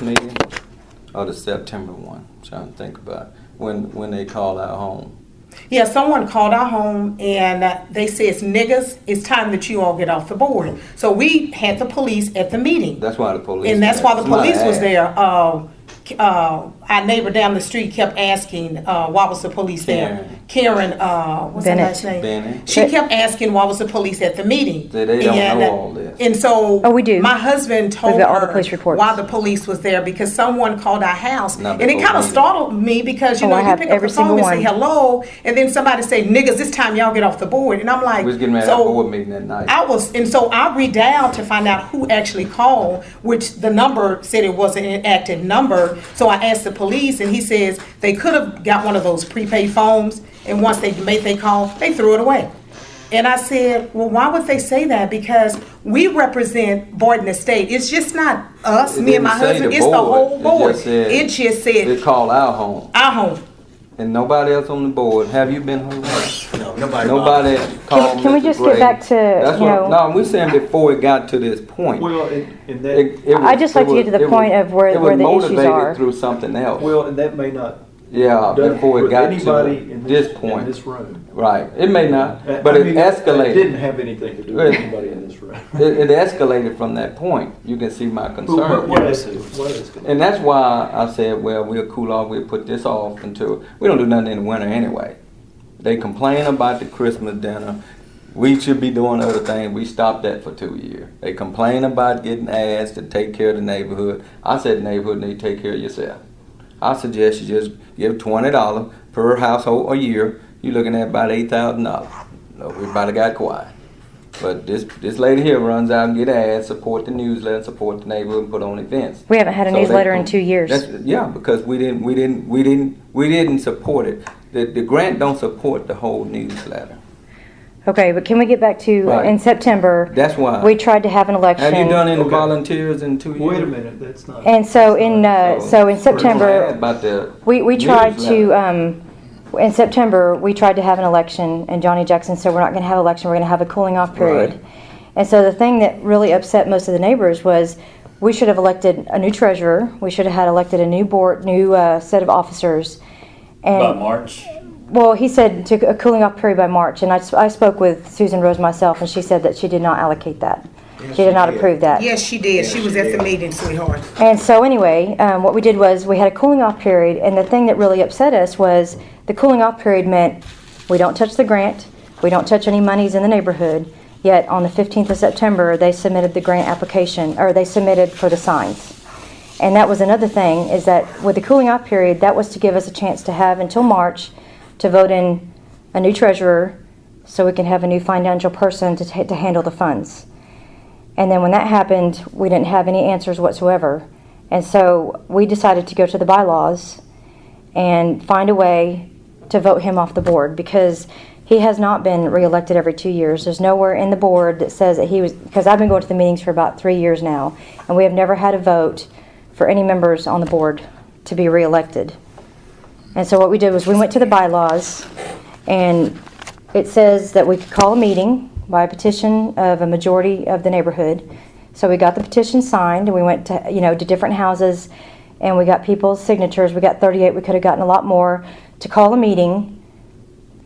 meeting or the September one? I'm trying to think about it. When they called our home. Yeah, someone called our home and they says, niggas, it's time that you all get off the board. So we had the police at the meeting. That's why the police. And that's why the police was asked. there. Our neighbor down the street kept asking, why was the police there? Karen, what's her last name? Bennett. She kept asking why was the police at the meeting. They don't know all this. And so we do. My husband told all the her police reports. why the police was there because someone called our house. Not And it kind of before startled me because, you know, I you have pick up every the phone and single say one. hello, and then somebody say, niggas, this time y'all get off the board. And I'm like, We was getting ready to have a board meeting that night. so I read down to find out who actually called, which the number said it was an inactive number. So I asked the police, and he says they could have got one of those prepaid phones, and once they made their call, they threw it away. And I said, well, why would they say that? Because we represent Barton Estate. It's just not us, me and my husband. It's the whole board. It just said It called our home. our home. And nobody else on the board. Have you been harassed? No, nobody. Nobody called. Can we Mr. just Gray. get back to, That's you what, know? no, we're saying before it got to this point. Well, and that. I'd just like to get to the point of where the issues It was motivated are. through something else. Well, and that may not. Yeah, done before it with got anybody to in this point. in this room. Right. It may not, but I it mean, escalated. It didn't have anything to do with anybody in this room. It escalated from that point. You can see my concern. What is And that's why I said, well, we'll cool off, we'll put this off until, we don't do nothing in the winter anyway. They complain about the Christmas dinner. We should be doing other things. We stopped that for 2 years. They complain about getting asked to take care of the neighborhood. I said the neighborhood need to take care of yourself. I suggest you just give $20 per household a year. You're looking at about $8,000. Everybody got quiet. But this lady here runs out and get ads, support the newsletter, support the neighborhood, and put on events. We haven't had a newsletter in 2 years. Yeah, because we didn't support it. The grant don't support the whole newsletter. Okay, but can we get back to, Right. in September, That's why. we tried to have an election. Have you done any Okay. volunteers in 2 years? Wait a minute, that's not. And so in September, About the we tried newsletter. to, in September, we tried to have an election, and Johnny Jackson said, we're not going to have an election, we're going to have a cooling off period. Right. And so the thing that really upset most of the neighbors was we should have elected a new treasurer, we should have had elected a new board, new set of officers. And By March? well, he said to a cooling off period by March, and I spoke with Susan Rose myself, and she said that she did not allocate that. Yes, She did not she did. approve that. Yes, she did. Yes, She was she at the did. meeting, sweetheart. And so anyway, what we did was we had a cooling off period, and the thing that really upset us was the cooling off period meant we don't touch the grant, we don't touch any monies in the neighborhood, yet on the 15th of September, they submitted the grant application, or they submitted for the signs. And that was another thing, is that with the cooling off period, that was to give us a chance to have until March to vote in a new treasurer so we can have a new financial person to handle the funds. And then when that happened, we didn't have any answers whatsoever. And so we decided to go to the bylaws and find a way to vote him off the board because he has not been reelected every 2 years. There's nowhere in the board that says that he was, because I've been going to the meetings for about 3 years now, and we have never had a vote for any members on the board to be reelected. And so what we did was we went to the bylaws, and it says that we could call a meeting by a petition of a majority of the neighborhood. So we got the petition signed, and we went to, to different houses, and we got people's signatures. We got 38. We could have gotten a lot more to call a meeting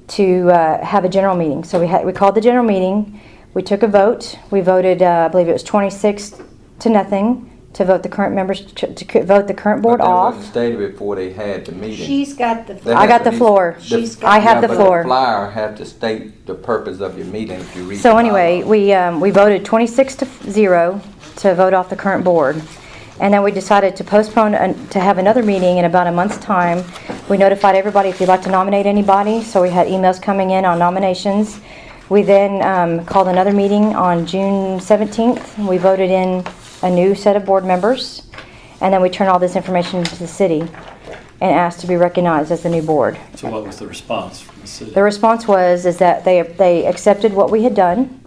to have a general meeting. So we called the general meeting. We took a vote. We voted, I believe it was 26-0 to vote the current members to vote the current board But that off. wasn't stated before they had the meeting. She's got the. They I have got to the be- floor. I have the but floor. The flyer have to state the purpose of your meeting if you read. So the anyway, bylaws. we voted 26-0 to vote off the current board. And then we decided to postpone to have another meeting in about a month's time. We notified everybody if you'd like to nominate anybody. So we had emails coming in on nominations. We then called another meeting on June 17th. We voted in a new set of board members. And then we turned all this information to the city and asked to be recognized as the new board. So what was the response from the city? The response was that they accepted what we had done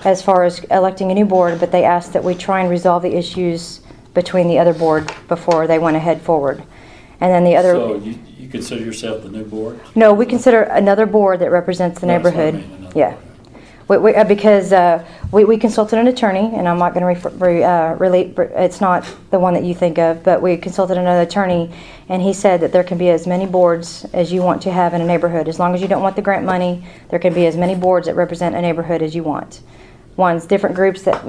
as far as electing a new board, but they asked that we try and resolve the issues between the other board before they went ahead forward. And then the other... So you consider yourself the new board? No, we consider another board that represents the That's what I neighborhood. mean, another Yeah. board. Because we consulted an attorney, and I'm not going to it's not the one that you think of, but we consulted another attorney, and he said that there can be as many boards as you want to have in a neighborhood. As long as you don't want the grant money, there can be as many boards that represent a neighborhood as you want. One's different groups that,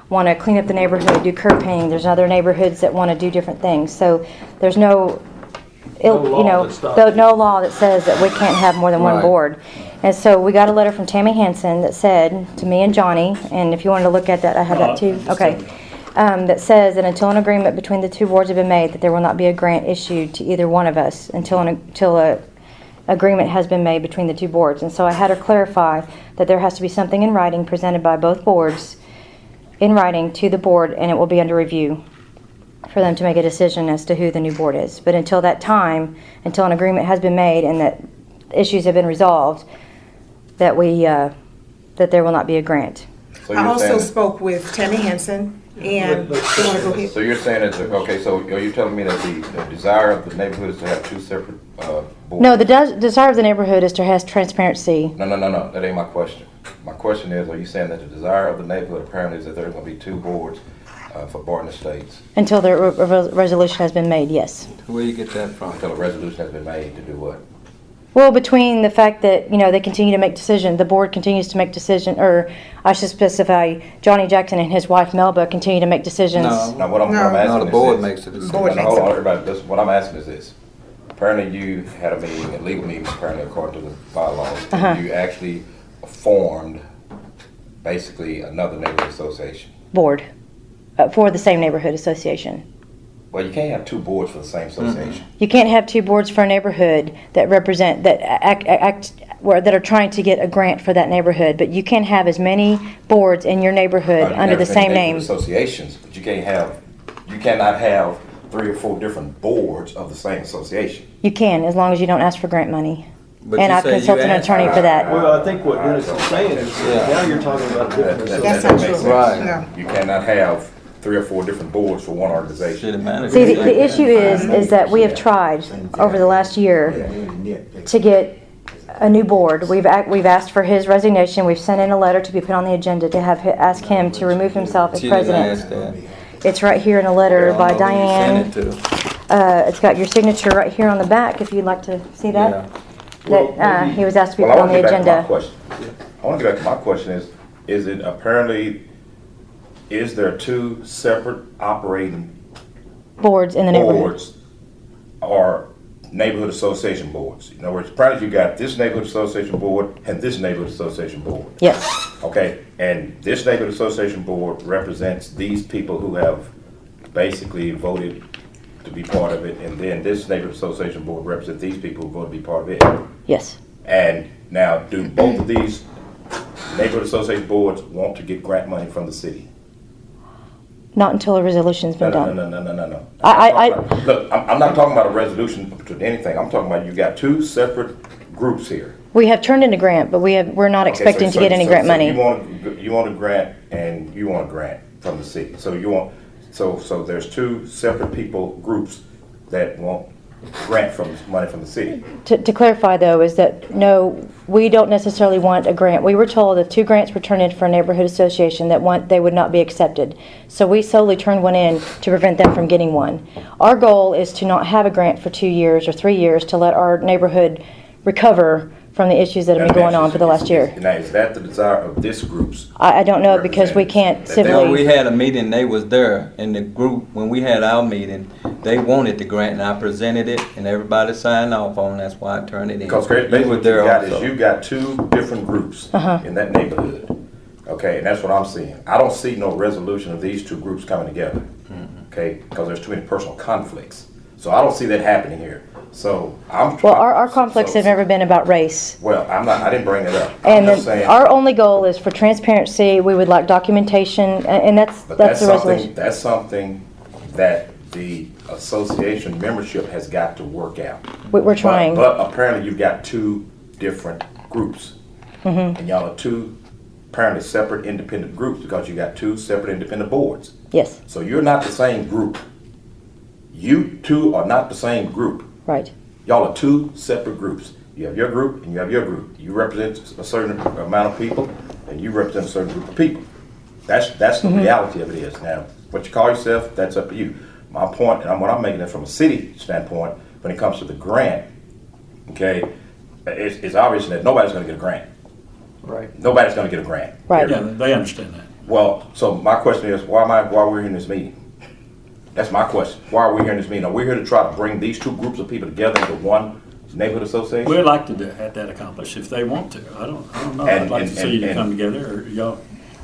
want to clean up the neighborhood, do curb painting. There's other neighborhoods that want to do different things. So there's no law that says that we can't have more than one Right. board. And so we got a letter from Tammy Hansen that said to me and Johnny, and if you wanted to look at that, I have that too. Okay. That says that until an agreement between the two boards have been made, that there will not be a grant issued to either one of us until a agreement has been made between the two boards. And so I had her clarify that there has to be something in writing presented by both boards in writing to the board, and it will be under review for them to make a decision as to who the new board is. But until that time, until an agreement has been made and that issues have been resolved, that that there will not be a grant. So I you're also saying, spoke with Tammy Hansen, and you want to go ahead? so you're saying that, okay, so are you telling me that the desire of the neighborhood is to have two separate boards? No, the desire of the neighborhood is to have transparency. No, that ain't my question. My question is, are you saying that the desire of the neighborhood apparently is that there are going to be two boards for Barton Estates Until the resolution has been made, yes. Where you get that from? until a resolution has been made to do what? Well, between the fact that, they continue to make decisions, the board continues to make decisions, or I should specify, Johnny Jackson and his wife Melba continue to make decisions. No. Now, what I'm No. asking No, the is board this. makes the decision. Board Now, makes hold on, it. everybody, what I'm asking is this. Apparently you had a meeting, a legal meeting, apparently according to the bylaws. And you actually formed basically another neighborhood association. Board, for the same neighborhood association. Well, you can't have two boards for the same association. You can't have two boards for a neighborhood that represent, that that are trying to get a grant for that neighborhood, but you can have as many boards in your neighborhood You under have the same neighborhood name. Associations, but you cannot have 3 or 4 different boards of the same association. You can, as long as you don't ask for grant money. But And you I've say you consulted an asked attorney for that. Well, I think what Dennis is saying is, Yeah. now you're talking about a different That That's association. not makes true. sense. Right. No. You cannot have 3 or 4 different boards for one organization. City manager. See, the issue is that we have tried over the last year to get a new board. We've asked for his resignation. We've sent in a letter to be put on the agenda to ask him to remove himself as She didn't president. ask that. It's right here in a letter I by don't know who you Diane. sent it to. It's got your signature right here on the back, if you'd like to see that. Yeah. That he was asked to be Well, put I on want the to get back to my agenda. question. I want to get back to my question is it apparently, is there 2 separate operating Boards in the neighborhood. boards or neighborhood association boards? In other words, apparently you got this neighborhood association board and this neighborhood association board. Yes, Okay, and this neighborhood association board represents these people who have basically voted to be part of it, and then this neighborhood association board represents these people who voted to be part of it. yes. And now, do both of these neighborhood association boards want to get grant money from the city? Not until a resolution's No, been no, done. no, no, no, no, no. I- Look, I'm not talking about a resolution to anything. I'm talking about you got 2 separate groups here. We have turned in a grant, but we're not expecting to get any grant money. You want a grant and you want a grant from the city. So you want, so there's 2 separate people, groups that want grant money from the city. To clarify though, is that no, we don't necessarily want a grant. We were told if 2 grants were turned in for a neighborhood association they would not be accepted. So we solely turned one in to prevent them from getting one. Our goal is to not have a grant for 2 years or 3 years to let our neighborhood recover from the issues that have been going on for the last year. Now, is that the desire of this group's? I don't know because we can't That they- Well, we civilly. had a meeting, they was there, and the group, when we had our meeting, they wanted the grant, and I presented it, and everybody signed off on it, that's why I turned it in. Because You basically were what you there got is also. you got 2 different groups in that neighborhood. Okay, and that's what I'm seeing. I don't see no resolution of these 2 groups coming together. Okay, because there's too many personal conflicts. So I don't see that happening here. So Well, our conflicts have never been about race. Well, I didn't bring it up. And I'm just then saying. our only goal is for transparency. We would like documentation, and that's But the resolution. that's something that the association membership has got to work out. We're trying. But apparently you've got 2 different groups. Mm-hmm. And y'all are 2 apparently separate independent groups because you got 2 separate independent boards. Yes, So you're not the same group. You 2 are not the same group. right. Y'all are 2 separate groups. You have your group and you have your group. You represent a certain amount of people and you represent a certain group of people. That's the reality of it is. Now, what you call yourself, that's up to you. My point, and what I'm making it from a city standpoint, when it comes to the grant, okay, it's obvious that nobody's going to get a grant. Right. Nobody's going to get a grant. Right. Yeah, they understand that. Well, so my question is, why are we here in this meeting? That's my question. Why are we here in this meeting? Are we here to try to bring these two groups of people together into one neighborhood association? We'd like to have that accomplished if they want to. I don't know. I'd like to see you come together, or y'all.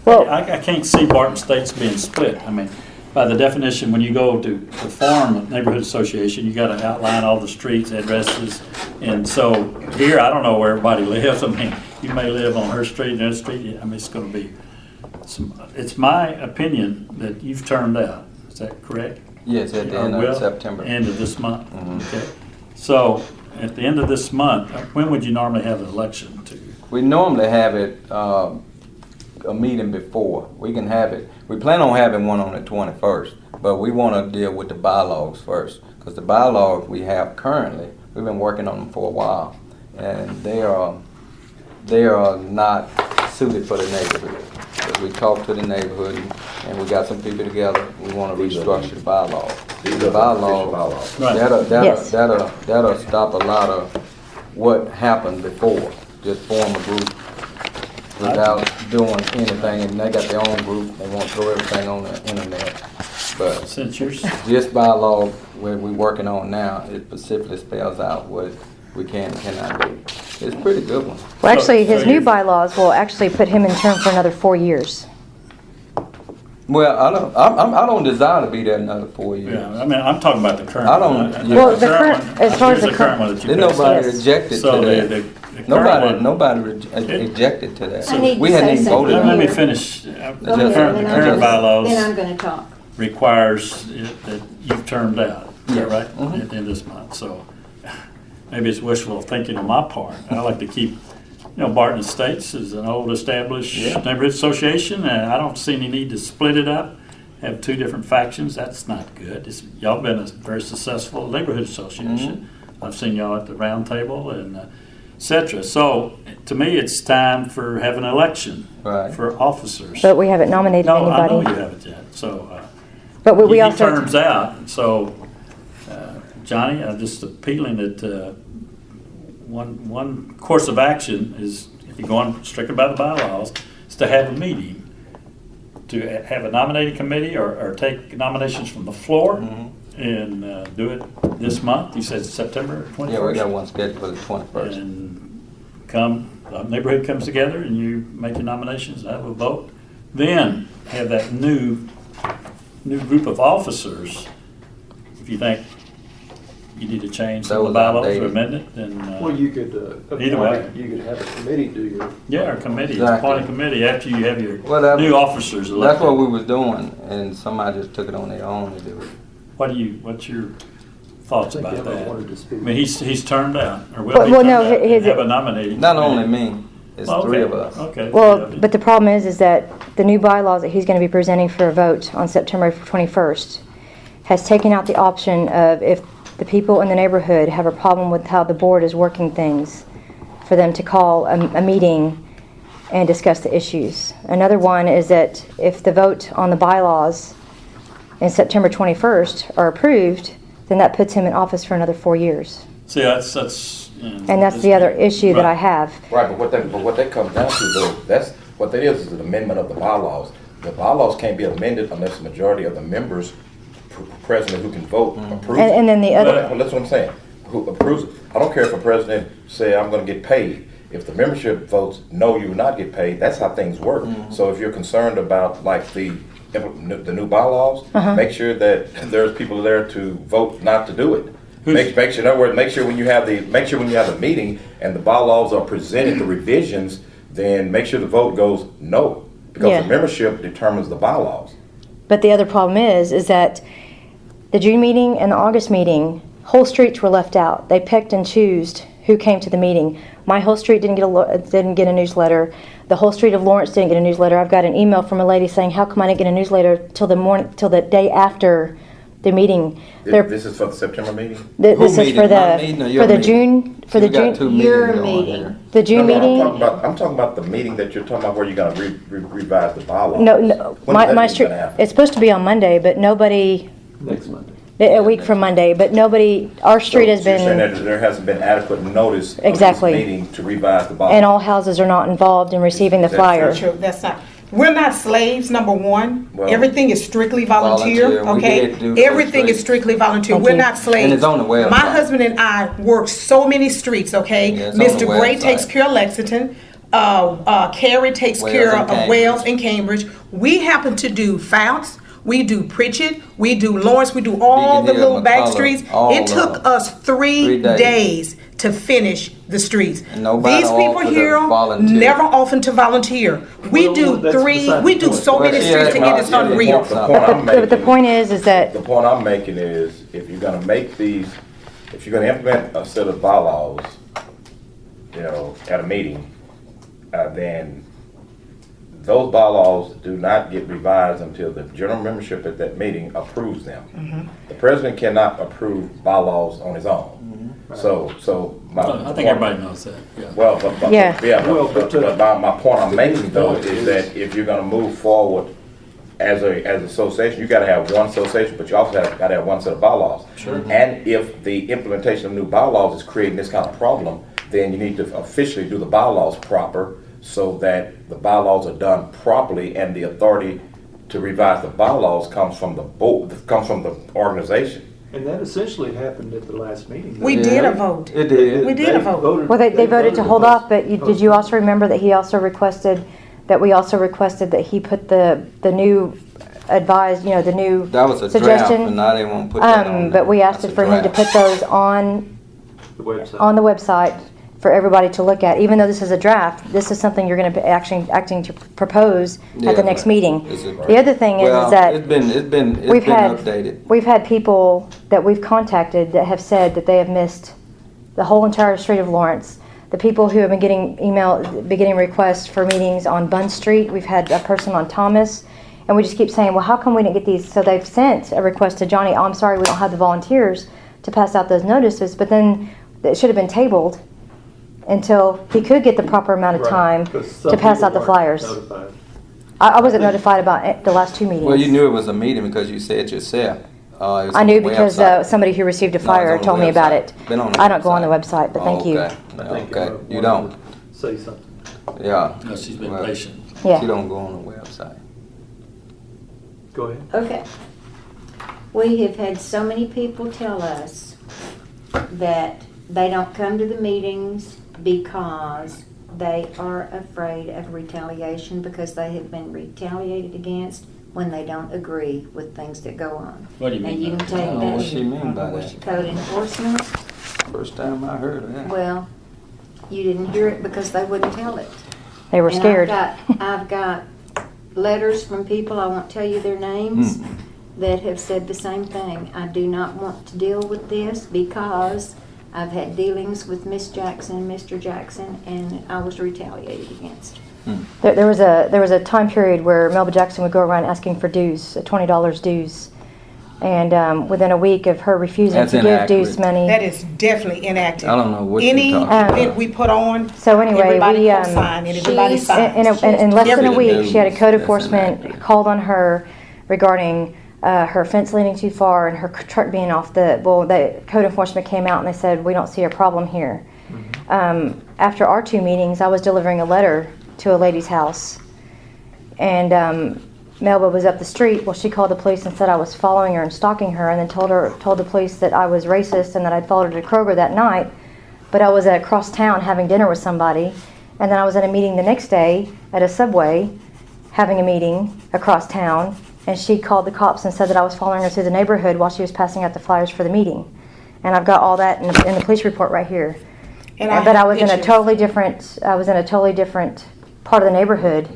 Well- I can't see Barton States being split. I mean, by the definition, when you go to form a neighborhood association, you got to outline all the streets, addresses, and so here I don't know where everybody lives. I mean, you may live on her street and her street. I mean, it's going to be. It's my opinion that you've turned out. Is that correct? Yes, at the end of September. End of this month. Okay. So at the end of this month, when would you normally have an election to? We normally have it a meeting before. We can have it. We plan on having one on the 21st, but we want to deal with the bylaws first, because the bylaws we have currently, we've been working on them for a while, and they are not suited for the neighborhood. But we talked to the neighborhood, and we got some people together. We want to restructure the bylaws. The bylaws Right. Yes. that'll stop a lot of what happened before. Just form a group without doing anything, and they got their own group. They want to throw everything on the internet. But Since you're this bylaw where we're working on now, it specifically spells out what we can and cannot do. It's a pretty good one. Well, actually, his So new you- bylaws will actually put him in term for another 4 years. Well, I don't desire to be there another 4 years. Yeah, I mean, I'm talking about the current I don't- one. yeah. Well, the current- one, as far as here's the current current- one that you There's passed. nobody Yes. rejected So to the that. current Nobody It- ejected to that. I need We to hadn't say even voted Let on me it. finish. Go The ahead, current then I'm current gonna- Then I'm bylaws gonna talk. requires that you've termed out. Is that Yes. right? Mhm. At the end of this month. So maybe it's wishful thinking on my part. I like to keep, Barton Estates is an old established neighborhood association, and I don't see any need to split it up, have two different factions. That's not good. Y'all been a very successful neighborhood association. I've seen y'all at the round table and et cetera. So to me, it's time for having an election Right. for officers. But we haven't nominated No, I know anybody. you haven't yet. So But we he also, terms out. So Johnny, I'm just appealing that one course of action is, if you're going strictly by the bylaws, is to have a meeting, to have a nominating committee or take nominations from the floor and do it this month. You said September 21st? Yeah, we got one scheduled for the 21st. And the neighborhood comes together and you make your nominations, have a vote. Then have that new group of officers. If you think you need to change some of the That was bylaws or outdated. amend it, then Well, you could, Either way. you could have a committee do your. yeah, our committee, Exactly. appoint a committee after you have your Well, that- new officers That's elected. what we was doing, and somebody just took it on their own to do it. What's your thoughts I think about Emma that? wanted to speak. I mean, he's turned out, or will Well, be well, turned no, out, and his- have a nominating. Not committee. only me, it's Well, three okay, of us. Okay. well, three of you. but the problem is that the new bylaws that he's going to be presenting for a vote on September 21st has taken out the option of, if the people in the neighborhood have a problem with how the board is working things, for them to call a meeting and discuss the issues. Another one is that if the vote on the bylaws in September 21st are approved, then that puts him in office for another 4 years. See, that's. And that's the other issue that I have. Right, but what that comes down to though, that's, what that is an amendment of the bylaws. The bylaws can't be amended unless the majority of the members, president who can vote, approves it. And then the other, Well, that's what I'm saying, who approves it. I don't care if a president say, I'm gonna get paid. If the membership votes, no, you will not get paid, that's how things work. So if you're concerned about like the new bylaws, make sure that there's people there to vote not to do it. Make sure, in other words, make sure when you have the meeting and the bylaws are presented, the revisions, then make sure the vote goes no. Because Yeah. the membership determines the bylaws. but the other problem is that the June meeting and the August meeting, whole streets were left out. They picked and chose who came to the meeting. My whole street didn't get a newsletter. The whole street of Lawrence didn't get a newsletter. I've got an email from a lady saying, "How come I didn't get a newsletter till the day after the meeting. They're, This is for the September meeting? this Who is meeting? for My meeting or your the meeting? June, for the You got two June, meetings Your going meeting. here. the June No, meeting. I'm talking about the meeting that you're talking about where you're gonna revise the bylaws. No, When is my that meeting street, gonna happen? it's supposed to be on Monday, but nobody, Next Monday. a week from Monday, but nobody, our street has So you're saying been, that there hasn't been adequate notice of this Exactly. meeting to revise the bylaws? and all houses are not involved in receiving the Is that flyer. True, that's not, we're not slaves, number one. Well- Everything is strictly volunteer, Volunteer. We okay? did do Everything those is strictly volunteer. Thank We're you. not slaves. And it's on the website. My husband and I work so many streets, okay? Yeah, it's on the Mr. Gray website. takes care of Lexington. Carrie takes Wales care and of Cambridge. Wales and Cambridge. We happen to do Founts. We do Pritchett, we do Lawrence, we do all the Beacon Hill, little back McCullough, streets. all It of took them. us 3 3 days. days to finish the streets. And nobody These people offered to here volunteer. never offered to volunteer. We Well, do that's three, beside we the do point. so Well, many she streets had to it, it's my- she unreal. had The my- point I'm But the making- point is that, The point I'm making is, if you're gonna make these, if you're gonna implement a set of bylaws, you know, at a meeting, then those bylaws do not get revised until the general membership at that meeting approves them. The president cannot approve bylaws on his own. So my. I think everybody knows that, yeah. Well, Yeah. but my point I'm making though is that if you're gonna move forward as an association, you gotta have one association, but you also gotta have one set of bylaws. Sure. And if the implementation of new bylaws is creating this kind of problem, then you need to officially do the bylaws proper so that the bylaws are done properly and the authority to revise the bylaws comes from the board, comes from the organization. And that essentially happened at the last meeting. We Yeah. did a vote. It did. We did a vote. well, they voted to hold off, but did you also postpone. remember that he also requested, that we also requested that he put the new advised, the new That was a draft, suggestion? and I didn't want to put that on. But we there. asked That's a for him to draft. put those on The website. the website for everybody to look at. Even though this is a draft, this is something you're going to be acting to propose Yeah, at the next right. meeting. Is it- The other thing Well, is that it's been we've had updated. we've had people that we've contacted that have said that they have missed the whole entire street of Lawrence. The people who have been getting requests for meetings on Bunn Street. We've had a person on Thomas, and we just keep saying, well, how come we didn't get these? So they've sent a request to Johnny. Oh, I'm sorry, we don't have the volunteers to pass out those notices. But then it should have been tabled until he could get the proper amount of Right, time 'cause some to pass out people the flyers. weren't notified. I wasn't notified about the last two meetings. Well, you knew it was a meeting because you said yourself. It was I on knew the because website. somebody who received a No, it's flyer on the told me about website. it. Been on the I don't go on the website, but thank you. Okay, I think okay. You wanted don't. to Say something. Yeah. No, she's been Well, patient. Yeah. She don't go on the website. Go ahead. Okay. We have had so many people tell us that they don't come to the meetings because they are afraid of retaliation because they have been retaliated against when they don't agree with things that go on. What do you mean And you by can that? take I don't know that. what she mean by with that. Code enforcement. First time I heard of that. Well, you didn't hear it because they wouldn't tell it. They were And scared. I've got letters from people, I won't tell you their names, that have said the same thing. I do not want to deal with this because I've had dealings with Miss Jackson and Mr. Jackson, and I was retaliated against. There was a time period where Melba Jackson would go around asking for dues, $20 dues, and within a week of her refusing That's to give inaccurate. dues money. That is definitely inactive. I don't know what you're Any talking about. event we put on, So anyway, everybody we, co-sign and everybody she's- signs. in less than a Everything. week, she had a code That's enforcement inaccurate. called on her regarding her fence leaning too far and her truck being off the. Well, the code enforcement came out and they said we don't see a problem here. After our two meetings, I was delivering a letter to a lady's house, and Melba was up the street. Well, she called the police and said I was following her and stalking her, and then told the police that I was racist and that I'd followed her to Kroger that night. But I was across town having dinner with somebody, and then I was at a meeting the next day at a Subway, having a meeting across town, and she called the cops and said that I was following her through the neighborhood while she was passing out the flyers for the meeting. And I've got all that in the police report right here. And But I have was in a pictures. totally different part of the neighborhood.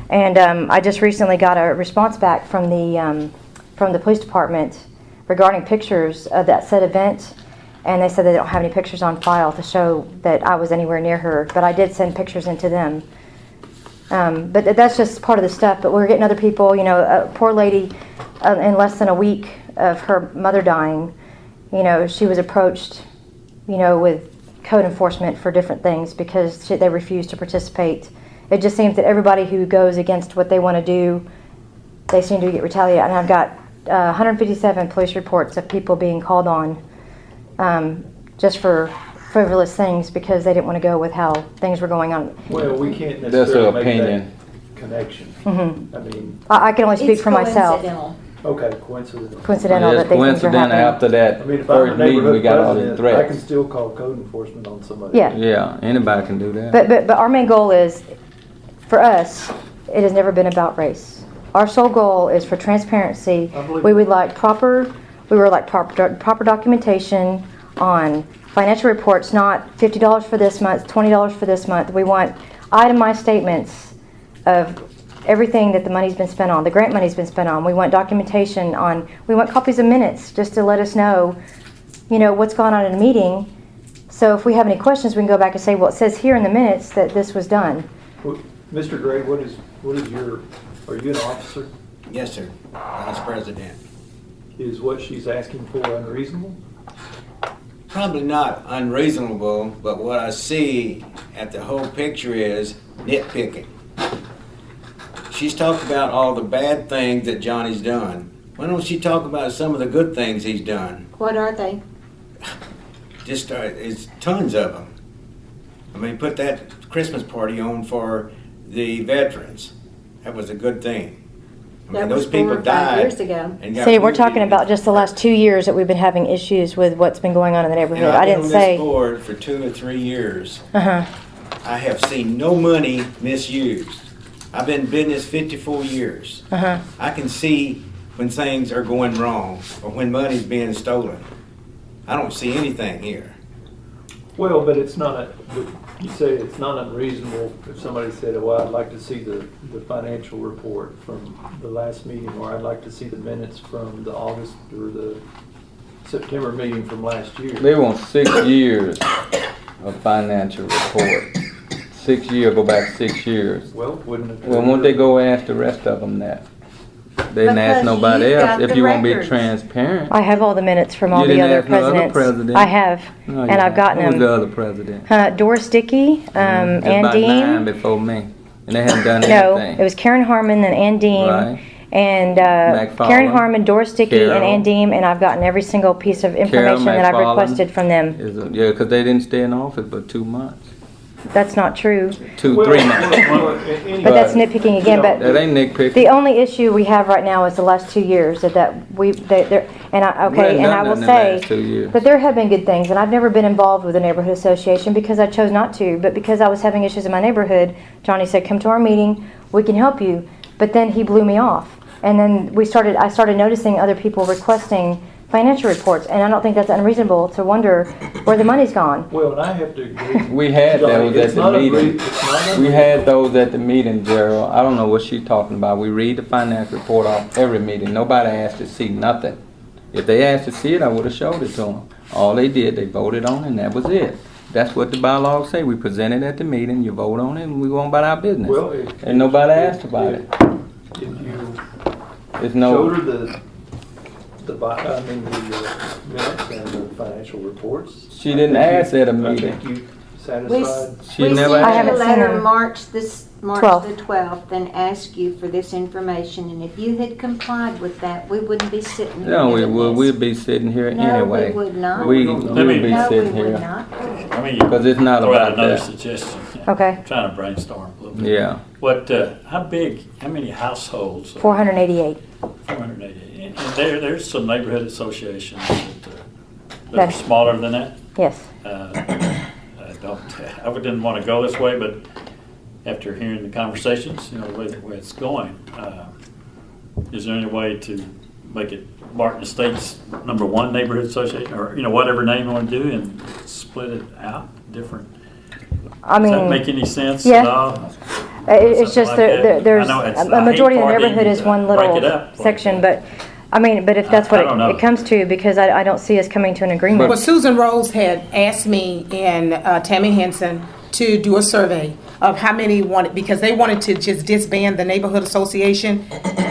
And I just recently got a response back from the police department regarding pictures of that said event. And they said they don't have any pictures on file to show that I was anywhere near her. But I did send pictures into them. But that's just part of the stuff. But we're getting other people, a poor lady in less than a week of her mother dying, she was approached, with code enforcement for different things because they refused to participate. It just seems that everybody who goes against what they want to do, they seem to get retaliated. And I've got 157 police reports of people being called on just for frivolous things because they didn't want to go with how things were going on. Well, we can't That's her necessarily make opinion. that connection. Mhm. I mean, I can only speak It's for myself. coincidental. okay, coincidental. Coincidental Yes, that these things are coincident happening. after that I mean, if I'm a first meeting, we neighborhood got all these president, I can threats. still call code enforcement on somebody. Yeah. Yeah, anybody can do that. But our main goal is, for us, it has never been about race. Our sole goal is for transparency. I believe We that. would like proper documentation on financial reports, not $50 for this month, $20 for this month. We want itemized statements of everything that the money's been spent on, the grant money's been spent on. We want documentation on, we want copies of minutes just to let us know, what's going on in a meeting. So if we have any questions, we can go back and say, well, it says here in the minutes that this was done. Well, Mr. Gray, what is your, are you an officer? Yes, sir. Vice President. Is what she's asking for unreasonable? Probably not unreasonable, but what I see at the whole picture is nitpicking. She's talked about all the bad things that Johnny's done. Why don't she talk about some of the good things he's done? What are they? Just, it's tons of them. I mean, put that Christmas party on for the veterans. That was a good thing. I mean, That those was people 4 or 5 died. years ago. and got See, we're wounded talking and- about just the last 2 years that we've been having issues with what's been going on in the neighborhood. And I I've been didn't on say. this board for 2 or 3 years. Uh-huh. I have seen no money misused. I've been in business 54 years. Uh-huh. I can see when things are going wrong or when money's being stolen. I don't see anything here. Well, but it's not you say it's not unreasonable if somebody said, well, I'd like to see the financial report from the last meeting, or I'd like to see the minutes from the August or the September meeting from last year. They want 6 years of financial report. 6 years, go back 6 years. Well, wouldn't it? Well, won't they go ask the rest of them that? They didn't ask Because nobody you've else. got If the you want to be records. transparent. I have all the minutes from all You the didn't other ask no other presidents. president. I have, No, and you I've haven't. gotten Who's them. the other president? Doris Dickey, There's Ann about 9 Dean. before me, and they haven't done No, anything. it was Karen Harmon and Ann Dean. Right. And McFarland, Karen Harmon, Doris Dickey, and Carol. Ann Dean, and I've gotten every single piece of information that I've McFarland. requested from them. Yeah, because they didn't stay in office but 2 months. That's not true. 3 Well, months. But that's nitpicking again, but That ain't nitpicking. the only issue we have right now is the last 2 years that We and I ain't done will nothing in the say last 2 years. that there have been good things, and I've never been involved with a neighborhood association because I chose not to, but because I was having issues in my neighborhood, Johnny said, come to our meeting, we can help you, but then he blew me off. And then I started noticing other people requesting financial reports, and I don't think that's unreasonable to wonder where the money's gone. Well, and I have to agree. We had Johnny, those at it's the not meeting. it's not We had unreasonable. those at the meeting, Gerald. I don't know what she's talking about. We read the finance report off every meeting. Nobody asked to see nothing. If they asked to see it, I would have showed it to them. All they did, they voted on it, and that was it. That's what the bylaws say. We present it at the meeting, you vote on it, and we go on about our business. Well, And nobody asked about it. If you There's showed no, her the minutes and the financial reports. She didn't ask at a meeting. I think you We, satisfied. She we never sent I you haven't a seen letter them. March 12th. the 12th and asked you for this information, and if you had complied with that, we wouldn't be sitting here no, we doing would. this. We'd be sitting here No, anyway. we would not. We No, would we- be No, we sitting would here. not. I mean, Because it's not throw out about another that. suggestion. Okay, Trying to brainstorm a little bit. Yeah. What, how many households? 488. 488. And there's some neighborhood associations that are That's- smaller than that. Yes. I didn't want to go this way, but after hearing the conversations, the way it's going, is there any way to make it Barton Estates #1 neighborhood association, or whatever name you want to do, and split it out different? I Does that mean, make any sense yeah. at all? It's Something just like that that. there's I know it's- a I hate majority of the for it neighborhood even is to one break little it up like section, that. but if that's I what don't know. it comes to, because I don't see us coming to an agreement. Well, Susan Rose had asked me and Tammy Henson to do a survey of how many wanted, because they wanted to just disband the neighborhood association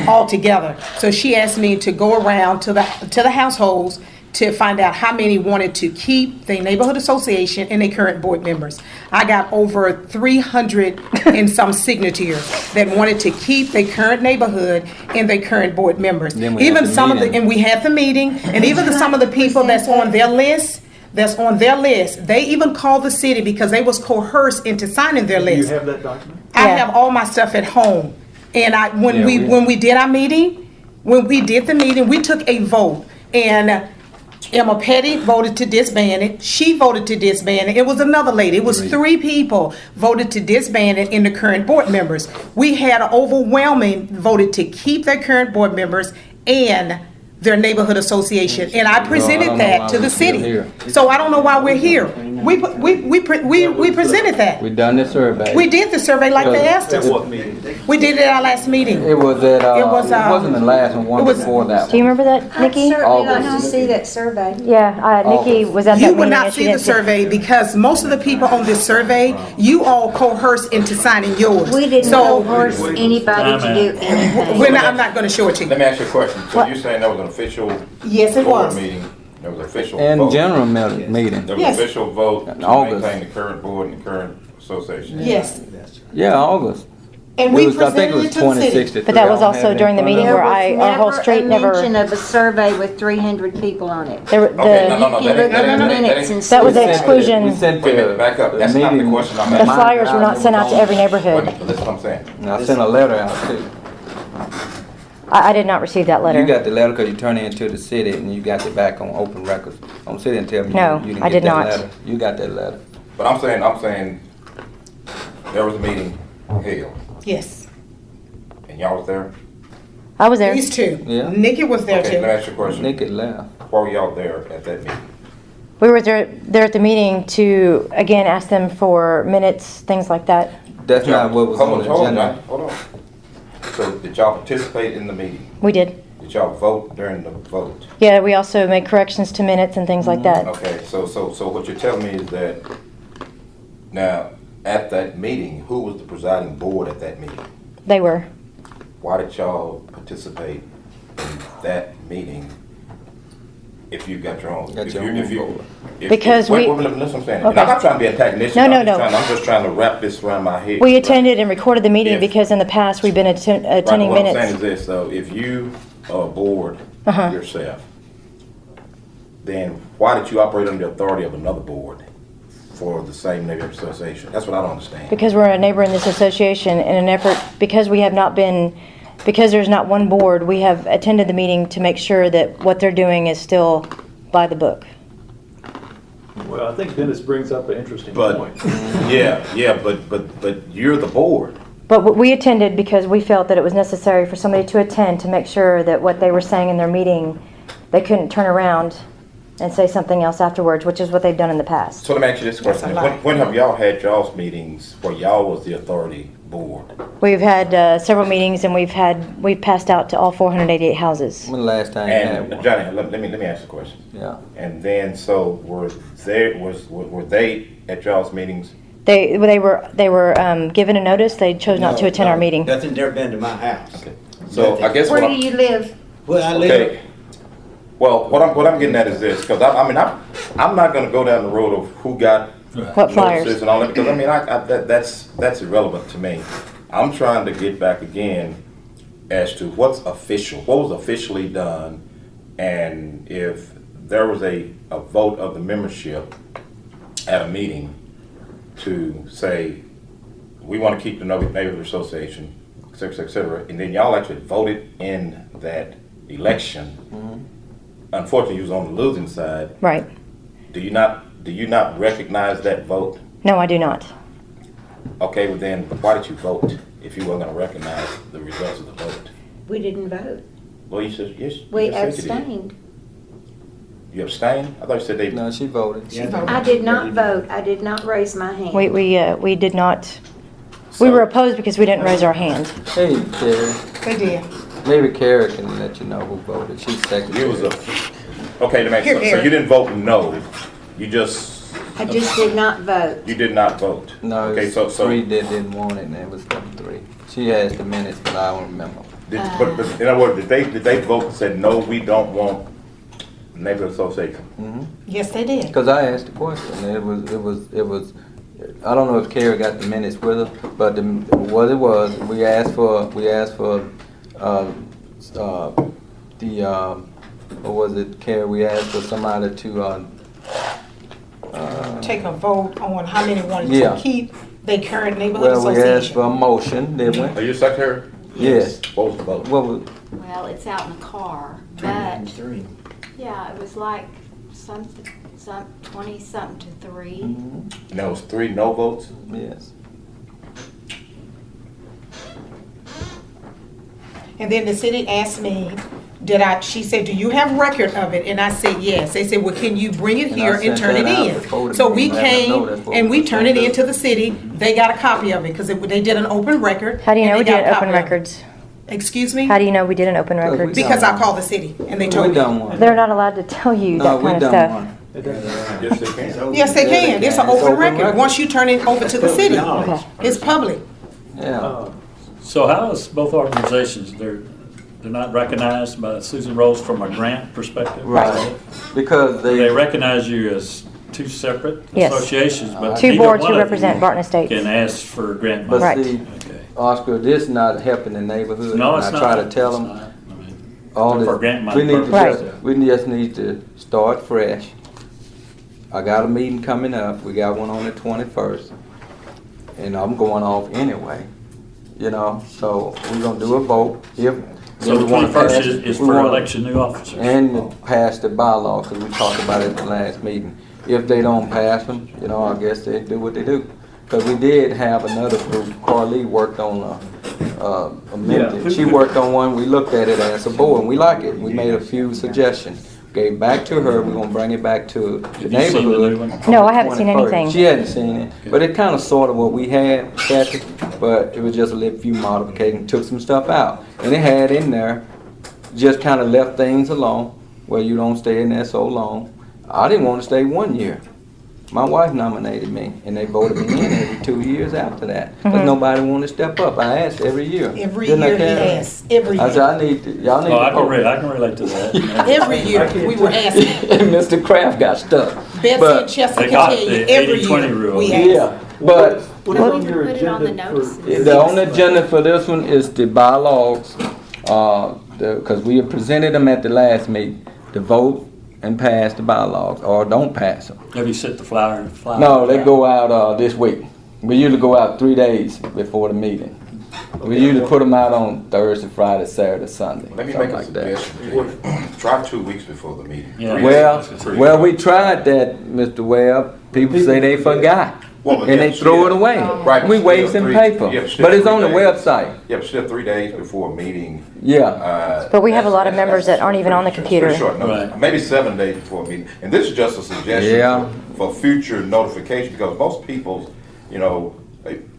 altogether. So she asked me to go around to the households to find out how many wanted to keep the neighborhood association and their current board members. I got over 300 and some signatures that wanted to keep their current neighborhood and their current board members. Then we Even had the some of the, meeting. and we had the meeting, and even some of the people that's on their list, they even called the city because they was coerced into signing their Do you list. have that document? I Yeah. have all my stuff at home. And when Yeah, we did our meeting, we took a vote. And Emma Petty voted to disband it. She voted to disband it. It was another lady. It was 3 people voted to disband it in the current board members. We had an overwhelming voted to keep their current board members and their neighborhood association. And I I presented don't know that why to the we're still city. here. So I don't know why we're here. We presented that. We done this survey. We did the survey like they asked At us. what meeting? We did it at our last meeting. It was at, It was, it wasn't the last one, it one was- before that Do you one. remember that, I'd Nikki? certainly like to August. see that survey. Yeah, Nikki was at that You meeting. will not and she see the didn't see- survey because most of the people on this survey, you all coerced into signing yours. We didn't So, coerce anybody to do anything. I'm not gonna show it to Let you. me ask you a question. So What? you're saying there was an official Yes, it board was. meeting, there was an official And vote? general meeting. There was Yes. an official vote In to August. maintain the current board and the current association? Yes, Yeah, August. and It we was, I think presented it it was to the city. 2063. But that was I don't also have it during the in front meeting of where me. our whole street never. There was never a mention of a survey with 300 people on it. There were Okay, no, the, no, You can that look ain't- at the that ain't- minutes and that was see. the We exclusion. sent Wait a minute, the- back up. That's not the meeting- question I'm The asking. flyers were not sent out to every Wait a neighborhood. minute, listen what I'm saying. And I sent a letter out too. I did not receive that letter. You got the letter because you turned it into the city and you got it back on open records. Don't sit and tell me No, you didn't I get did that not. letter. You got that letter. But I'm saying, there was a meeting held, Yes, and y'all was there? I was there. these two. Yeah. Nikki was there Okay, let me too. ask you a question. Nick had left. Why were y'all there at that meeting? We were there at the meeting to, again, ask them for minutes, things like that. That's not what was on the Hold on, agenda. Johnny, hold on. So did y'all participate in the meeting? We did. Did y'all vote during the vote? Yeah, we also made corrections to minutes and things like that. Okay, so what you're telling me is that now, at that meeting, who was the presiding board at that meeting? They were. Why did y'all participate in that meeting if you got your own? Got if your you- own if you- board. Because wait, we- wait, listen what I'm saying. Okay. I'm not trying to be antagonistic. No, no, I'm just no. I'm just trying to wrap this around my head. We attended and recorded the meeting Yes. because in the past, we've been attending What I'm saying minutes. is this, though, if you are a board Uh-huh. yourself, then why did you operate under the authority of another board for the same neighborhood association? That's what I don't understand. Because we're a neighbor in this association in an effort, because we have not been, because there's not one board, we have attended the meeting to make sure that what they're doing is still by the book. Well, I think Dennis brings up an interesting But, point. but you're the board. But we attended because we felt that it was necessary for somebody to attend to make sure that what they were saying in their meeting, they couldn't turn around and say something else afterwards, which is what they've done in the past. So let me ask you this question. That's a lie. When have y'all had y'all's meetings where y'all was the authority board? We've had several meetings and we've passed out to all 488 houses. When the last time you had And one? Johnny, let me ask you a question. Yeah. And then, so were they at y'all's meetings? They were given a notice. They chose not to attend our meeting. Nothing's ever been to my house. So I guess Where what do I'm, you live? Well, I live, okay. Well, what I'm getting at is this, because I'm not going to go down the road of who got What flyers? notices and all that, because that's irrelevant to me. I'm trying to get back again as to what was officially done, and if there was a vote of the membership at a meeting to say, we want to keep the neighborhood association, et cetera, and then y'all actually voted in that election. Unfortunately, you was on the losing side. Right. Do you not recognize that vote? No, I do not. Okay, well then, why did you vote if you weren't going to recognize the results of the vote? We didn't vote. Well, you said yes. We you just said you did. abstained. You abstained? I thought you said they. No, she voted. She voted. I did not vote. I did not raise my hand. We did not. So- We were opposed because we didn't raise our hand. Hey, Carrie. They did. Maybe Carrie can let you know who voted. She's secretary. You was a. Okay, to make Here, so Eric. you didn't vote no. You just I just did not vote. You did not vote. No, Okay, it's so three that didn't want it, and it was them three. She has the minutes, but I don't remember. but in other words, did they vote and said no? We don't want neighborhood association. Yes, they did. Because I asked the question. It was. I don't know if Carrie got the minutes with her, but what it was, we asked for what was it, Carrie? We asked for somebody to Take a vote on how many wanted Yeah. to keep their current neighborhood well, we asked association. for a motion, didn't Are we? you secretary? Yes. What was the vote? What was, Well, it's out in the car, but, yeah, it was like some 20-something to 3. And there was 3 no votes. yes. And then the city asked me, she said, do you have record of it? And I said, yes. They said, well, can you bring it And I here and sent turn it that out before in? the So we meeting, letting them know came that's what and we we're turned it gonna do. into the city. They got a copy of it because they did an open record. How do you and know we they got did a open copy of it. records? Excuse me? How do you know we did an open record? Because I called the city and they told We me. done one. They're not allowed to tell you No, that we kind of done stuff. one. Yes, they can. Yes, they can. It's an It's open open record. record. Once you turn it over to the city, Okay. it's public. Yeah. So how is both organizations, they're not recognized by Susan Rose from a grant perspective? Right. Because They recognize you as 2 separate Yes. associations, but 2 neither boards one who of represent you Barton Estates. can ask for grant But money. Right. see, Okay. Oscar, this not helping the neighborhood. No, And it's not. I try to tell It's them not. I mean, all for this. grant money We need to purposes. we just need to start fresh. I got a meeting coming up. We got one on the 21st, and I'm going off anyway. You know, so we're gonna do a vote. If So the we wanna 21st pass- is we for wanna- election new officers? and pass the bylaw, because we talked about it at the last meeting. If they don't pass them, you know, I guess they do what they do. Because we did have another group, Carly worked on a amendment. Yeah. She worked on one, we looked at it as a board, and we like it. We made a few suggestions. Gave back to her, we're gonna bring it back to the Have you seen the new neighborhood. one? on No, the I haven't seen 21st. anything. She hadn't seen it, but it kind of sort of what we had, Kathy, but it was just a little few modifications, took some stuff out. And it had in there, just kind of left things alone, where you don't stay in there so long. I didn't want to stay 1 year. My wife nominated me, and they voted me in every 2 years after that. Because nobody wanted to step up. I asked every year. Every Didn't I, year he Karen? asks, every I said, year. I need to, y'all need Oh, to vote. I can relate to that. Every year we were asking. And Mr. Kraft got stuck. Betsy But- and Chester They can got tell you the every 80-20 year rule. we ask. Yeah, but What Well, on we your put it on the agenda notices. the only agenda for this one is the bylaws, because we have presented them at the last meeting, to vote and pass the bylaws, or don't pass them. Have you set the flyer? No, they go out this week. We usually go out 3 days before the meeting. We usually put them out on Thursday, Friday, Saturday, Sunday, Let me something make a like that. suggestion. Try 2 weeks before the meeting. Yeah. 3 Well, days. 3 well, we tried that, Mr. Webb. People say they forgot, Well, but and they yeah, throw it away. Right, We still wasting 3 paper, yeah, still but it's 3 on the days. website. Yeah, but still 3 days before a meeting. Yeah. But we have a lot of members that aren't even on the Pretty computer. short notice. Right. Maybe 7 days before a meeting. And this is just a suggestion Yeah. for future notification, because most people, you know,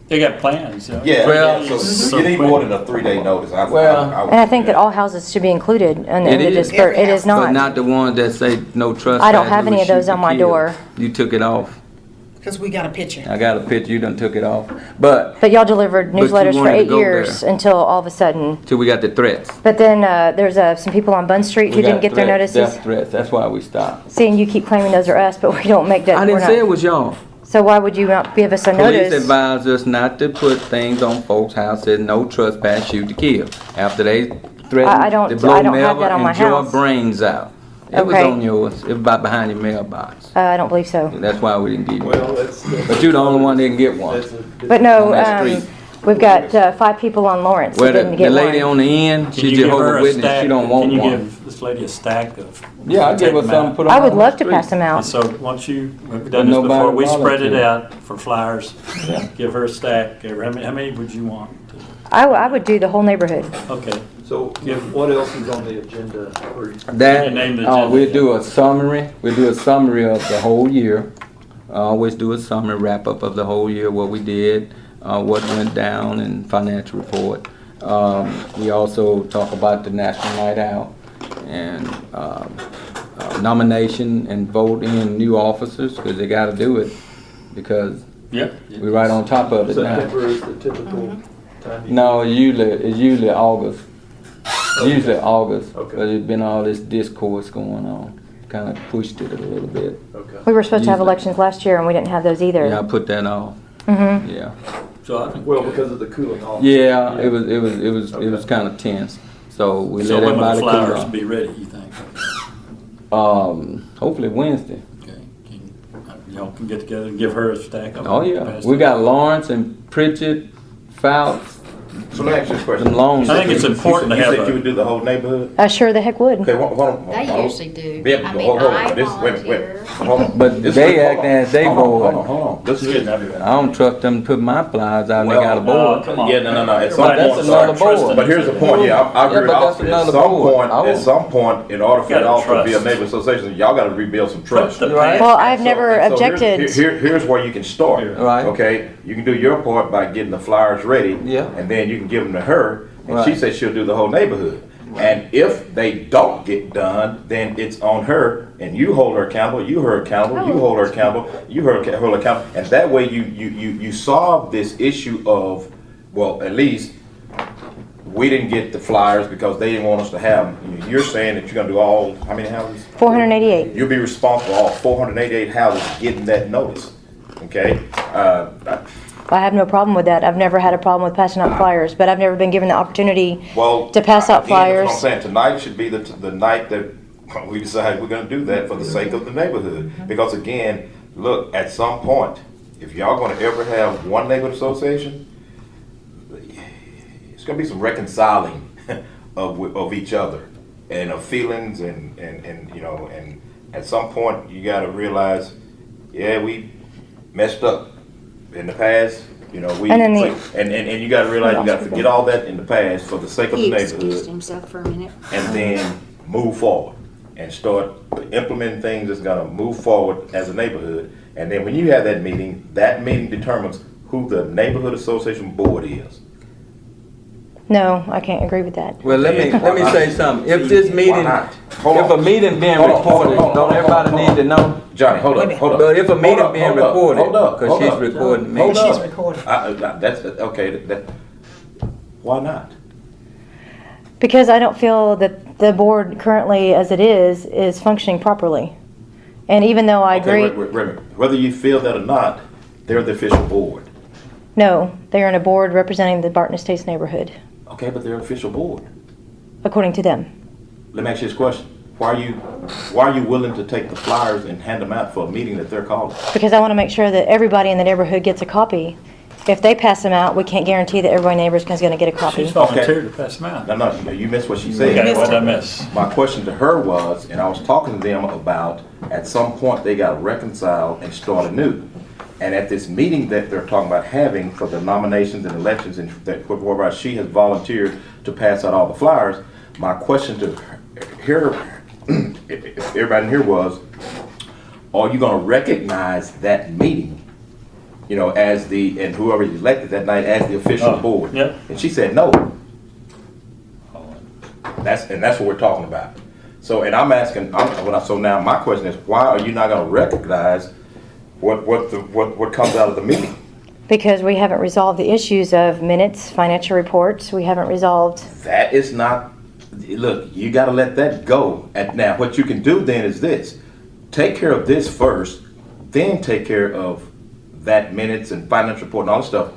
They got plans, you know? yeah, Well, so you need more than a 3-day notice. Well, And I think that all houses should be included in It the is. disper, it is But not. not the ones that say no trespass. I don't have we any of shoot those to on my kill. door. You took it off. Because we got a picture. I got a picture, you done took it off. But, But y'all delivered But you newsletters for wanted to 8 go years there. until all of a sudden. till we got the threats. But then there's some people on Bun Street who We got didn't get their threats, notices. Death threats, that's why we stopped. Seeing you keep claiming those are us, but we don't make that. I we're didn't not- say it was y'all. So why would you not give us a Police notice? advised us not to put things on folks' houses, no trespass, shoot to kill. After they I threatened don't- to blow I don't have Melba that on my and your house. brains out. It was Okay. on yours, it was about behind your mailbox. I don't believe so. That's why we didn't give you. Well, that's. But you're the only one that didn't get one. But no, On that street. we've got 5 people on Lawrence Well, that didn't the get lady one. on the end, Can she's you give her Jehovah's a Witness, stack? she don't want Can you one. give this lady a stack of? Yeah, I'll give her them some, out? put them I on would the love to street. pass them And out. so once we've But done this nobody before, we spread it volunteered. out for flyers. Give her a stack. How many would you want? I would do the whole neighborhood. Okay. So what else is on the agenda? for you? That, Can you name the agenda? we'll do a summary of the whole year. Always do a summary, wrap up of the whole year, what we did, what went down, and financial report. We also talk about the National Night Out, and nomination and vote in new officers, because they gotta do it, because Yep. we're right on top of it now. September is the typical time. No, it's usually August. Okay. Usually August, Okay. but there's been all this discourse going on, kind of pushed it a little bit. Okay. We were supposed to have Usually. elections last year, and we didn't have those either. Yeah, I put that off. Mm-hmm. Yeah. So I think. Well, because of the cooling off. Yeah, it was Okay. kind of tense. So we So let when will the everybody cool flowers off. be ready, you think? Hopefully Wednesday. Okay. Y'all can get together and give her a stack of them. Oh yeah, Pass we it. got Lawrence and Pritchett, Fouts. So let me ask you this question. Them long- You said I think it's you- important you to said have you a- would do the whole neighborhood? I sure the heck would. Okay, hold on. They usually do. Yeah, I but mean, hold on. I Wait. volunteer. Hold on. But This they is- hold acting on. as they Hold on, board. Hold on. This It's is good. I don't trust them to put my flyers out and they got a board. Come on. Yeah, no. At some Everybody that's point, another start trusting board. but here's the point. Yeah, I agree. Yeah, but that's Also, another at some board. point, Oh. at some point, in order for it Gotta also to be a trust. neighborhood association, y'all got to rebuild some trust. Put the Right. Well, past- I've never And so objected. Here's where you can start. Right. Okay, you can do your part by getting the flyers ready. Yeah. And then you can give them to her, and she Right. says she'll do the whole neighborhood. And if they don't get done, then it's on her, and you hold her accountable. You hold her accountable. You hold her accountable. You hold her accountable, and that way you solve this issue of, well, at least we didn't get the flyers because they didn't want us to have them. You're saying that you're gonna do all how many houses? 488. You'll be responsible for all 488 houses getting that notice. Okay. I have no problem with that. I've never had a problem with passing out flyers, but I've never been given the opportunity Well, to pass out again, that's what I'm flyers. saying. Tonight should be the night that we decide we're going to do that for the sake of the neighborhood. Because again, look, at some point, if y'all going to ever have one neighborhood association, it's going to be some reconciling of each other and of feelings and you know, and at some point you got to realize, yeah, we messed up in the past. You know, we And then and you got to realize you got to forget all that in the past for the sake of the He excused neighborhood, himself for a minute. and then move forward and start implementing things that's gonna move forward as a neighborhood. And then when you have that meeting determines who the neighborhood association board is. No, I can't agree with that. Well, let me say something. If this meeting, not? Hold if on. a meeting being Hold on, recorded, hold on, don't everybody hold on. need to know? Johnny, hold up. But if a meeting being recorded, hold up, because she's recording me. hold up. She's recording. That's okay. Why not? Because I don't feel that the board currently, as it is functioning properly. And even though I Okay, agree, wait a minute. Whether you feel that or not, they're the official board. no, they are on a board representing the Barton Estates neighborhood, Okay, but they're an official board. according to them. Let me ask you this question. Why are you willing to take the flyers and hand them out for a meeting that they're calling? Because I want to make sure that everybody in the neighborhood gets a copy. If they pass them out, we can't guarantee that everybody in the neighborhood is going to get a copy. She's volunteered to pass them out. No, you missed what she Okay, said. what did I miss? My question to her was, and I was talking to them about, at some point they got to reconcile and start anew. And at this meeting that they're talking about having for the nominations and elections, and that whereby she has volunteered to pass out all the flyers, my question to her, if everybody in here was, are you going to recognize that meeting, you know, as and whoever is elected that night as the official Oh, board? yep. And she said no. That's what we're talking about. So, and I'm asking, so now my question is, why are you not going to recognize what comes out of the meeting? Because we haven't resolved the issues of minutes, financial reports. We haven't resolved. That is not. Look, you got to let that go. Now, what you can do then is this: take care of this first, then take care of that minutes and financial report and all that stuff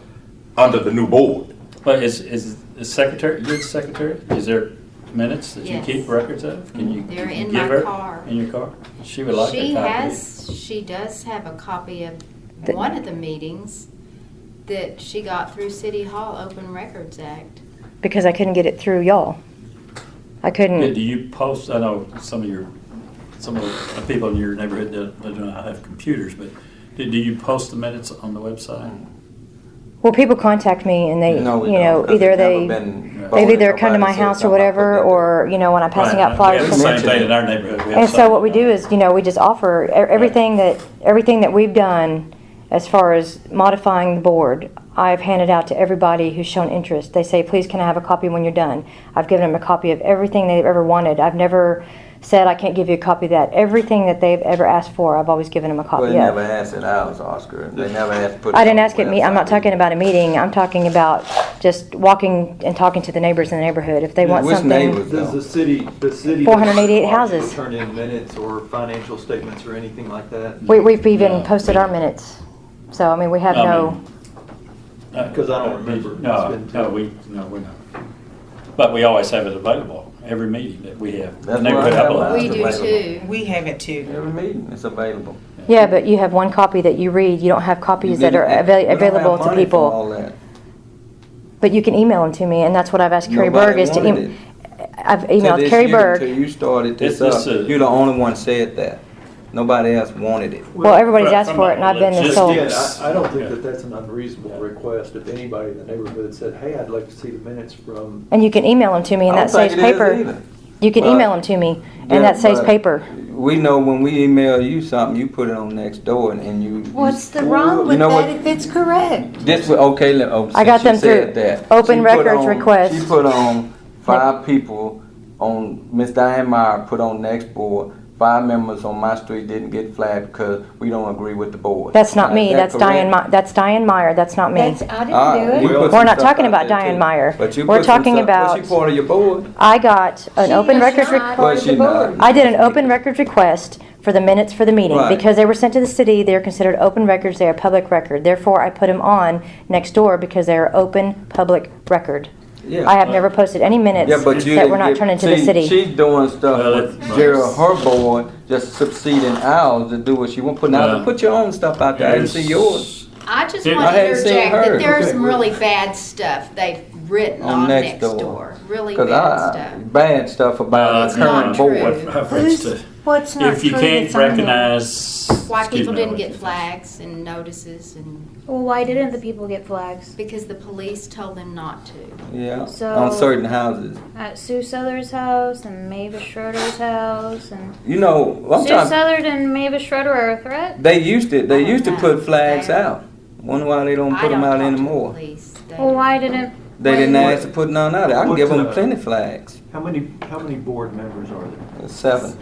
under the new board. But is secretary, you're the secretary? Is there minutes that you Yes. keep records of? Can you They're in give my her? car. In your car? She would like a copy. She does have a copy of The- one of the meetings that she got through City Hall Open Records Act. Because I couldn't get it through y'all. I couldn't. Do you post, I know some of the people in your neighborhood do not have computers, but do you post the minutes on the website? Well, people contact me and they, No, we you know, don't, 'cause either it's never they, been they've voted. either come to my Nobody said house or something about whatever, putting that or, you know, when I'm passing out Right, flyers. we have the same thing in our neighborhood. We have And so something what we like do that. is, you know, we just offer everything that we've done as far as modifying the board. I've handed out to everybody who's shown interest. They say, please can I have a copy when you're done? I've given them a copy of everything they've ever wanted. I've never said, I can't give you a copy of that. Everything that they've ever asked for, I've always given them a Well, copy they never of. asked at ours, Oscar. They never asked to put it I didn't on ask the at me, I'm not website. talking about a meeting, I'm talking about just walking and talking to the neighbors in the neighborhood. If they want Which something. neighbors? Does the city? 488 doesn't houses. turn in minutes or financial statements or anything like that? We've even No. posted our minutes. So, I mean, we have I no, mean, Because I don't remember. It's No, been no, we're not. But we always have it available, every meeting that we have. That's The where I neighborhood have upload. mine. We do Available. too. We have it too. Every meeting, it's available. yeah, but you have one copy that you read, you don't have copies that are available to people. All that. But you can email them to me, and that's what I've asked Carrie Nobody Berg is to wanted email. it. I've To emailed this Carrie year, Berg. Until you started this This up, is- you're the only one said that. Nobody else wanted it. Well, everybody's From- asked from for a it, and I've been logistics- told. Again, I don't think that that's an unreasonable request. If anybody in the neighborhood said, hey, I'd like to see the minutes from, And you can email them to me, and I that don't think saves it is paper. either. You can But- email them to me, Yeah, and that saves but paper. We know when we email you something, you put it on next door and you. What's the you- wrong you with know that what? if it's correct? This was, okay, I got since them she said through that, open she put records on- request. She put on 5 people on, Miss Diane Meyer put on next board, 5 members on my street didn't get flagged because we don't agree with the board. That's not Now, me, is that that's Diane, correct? that's Diane Meyer, that's not me. I All didn't right, do you it. put We're some not stuff talking out about there, Diane too. Meyer. But you We're put some talking stuff- about- Was she part of your board? I got an She open is records not request. part Was of the she not? board. I did an open records request for the minutes for the meeting. Right. Because they were sent to the city, they are considered open records, they are public record. Therefore, I put them on next door because they are open public record. Yeah. I have never posted any minutes Yeah, but you that didn't were not get- turned into the see, city. She's doing stuff Well, with it's- Gerald, her board, just succeeding ours to do what she want. Put Well, put your own stuff out there. I didn't see yours. I just I want to hadn't seen interject that hers. there's Okay. some really bad stuff they've written On on next next door. door. Really 'Cause bad I, stuff. bad stuff about That's the current not board. true. I've reached it. What's not If you true can't that's on there? recognize. Why excuse people me, didn't what get you- flags and notices and, Well, why didn't the people get flags? because the police told them not to. Yeah, So- on certain houses. At Sue Souther's house and Mavis Schroeder's house and You know, Sue sometimes Southern and Mavis Schroeder are a threat. they used to know. put flags They are. out. Wonder why they don't I put them don't out talk to the anymore. police. Well, why didn't? They didn't why- ask to put none out. I can What's give them that? plenty flags. how many board members are there? 7,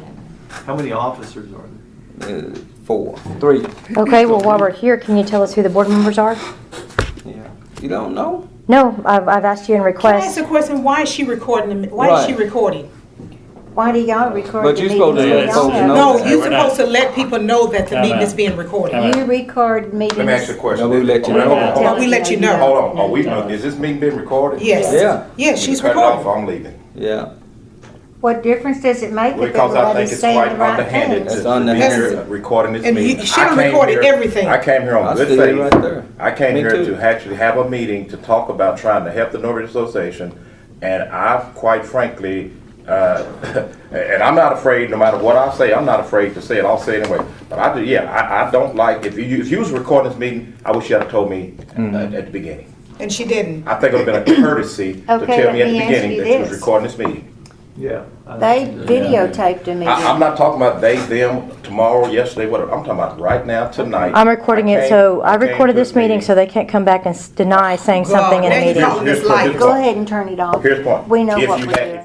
How many officers are there? 4, 3. Okay, well, while we're here, can you tell us who the board members are? Yeah, you don't know. No, I've asked you in Can I request. ask a question? Why is she recording them? Why is she Right. recording? Why do y'all record But the you're meetings supposed to when let y'all folks have know them? No, that. you're We're not- supposed to let people know that the Time meeting out. is being recorded. Time out. You record meetings. Let me ask you a question. No, we let you Hold know. on, hold Well, on. we let you know. Hold on, are we, is this meeting being recorded? Yes. Yeah. Yes, she's Cut it off, recording. I'm leaving. Yeah. What difference does it make if Because I think everybody's it's saying quite the right underhanded things? That's to be underhanded. here recording this And meeting. you should have I came recorded here- everything. I came here I on good see it faith. right there. I came Me here too. to actually have a meeting to talk about trying to help the Norwood Association. And I've quite frankly, and I'm not afraid, no matter what I say, I'm not afraid to say it. I'll say it anyway. But I don't like, if you was recording this meeting, I wish you had told me at the beginning. And she didn't. I think it would have been a courtesy to Okay, tell me let at the me ask beginning you that you was this. recording this meeting. Yeah. They videotaped a meeting. I'm not talking about they, them, tomorrow, yesterday, whatever. I'm talking about right now, tonight. I'm recording it, so I recorded this meeting so they can't come back and deny saying something in a now you're meeting. talking this light. Go ahead and turn it off. Here's the point. We know If what you we're had- doing.